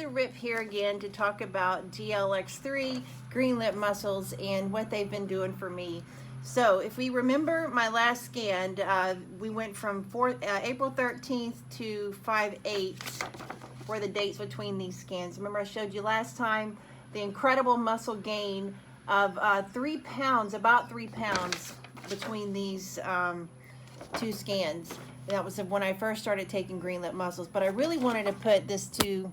Lisa Ripp here again to talk about GLX3 green lip mussels and what they've been doing for me. So if we remember my last scan, we went from April 13th to 5/8 were the dates between these scans. Remember I showed you last time the incredible muscle gain of 3 pounds, about 3 pounds between these two scans. That was when I first started taking green lip mussels, but I really wanted to put this to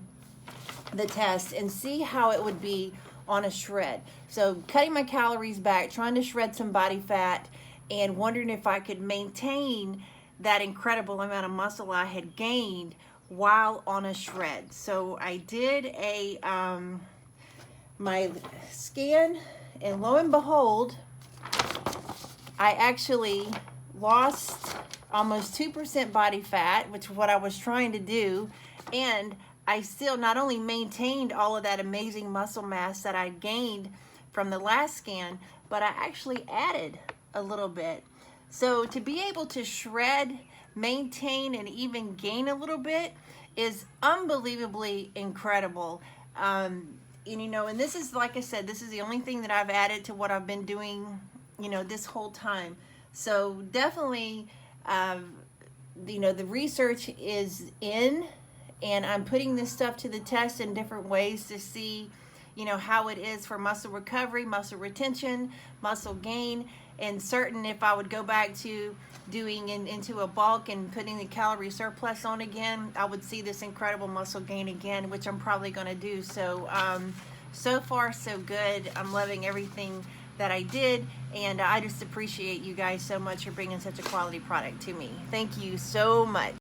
the test and see how it would be on a shred. So cutting my calories back, trying to shred some body fat, and wondering if I could maintain that incredible amount of muscle I had gained while on a shred. So I did my scan, and lo and behold, I actually lost almost 2% body fat, which is what I was trying to do, and I still not only maintained all of that amazing muscle mass that I gained from the last scan, but I actually added a little bit. So to be able to shred, maintain, and even gain a little bit is unbelievably incredible. And you know, and this is, like I said, this is the only thing that I've added to what I've been doing, you know, this whole time. So definitely, you know, the research is in, and I'm putting this stuff to the test in different ways to see, you know, how it is for muscle recovery, muscle retention, muscle gain, and certain if I would go back to doing into a bulk and putting the calorie surplus on again, I would see this incredible muscle gain again, which I'm probably going to do. So so far so good. I'm loving everything that I did, and I just appreciate you guys so much for bringing such a quality product to me. Thank you so much.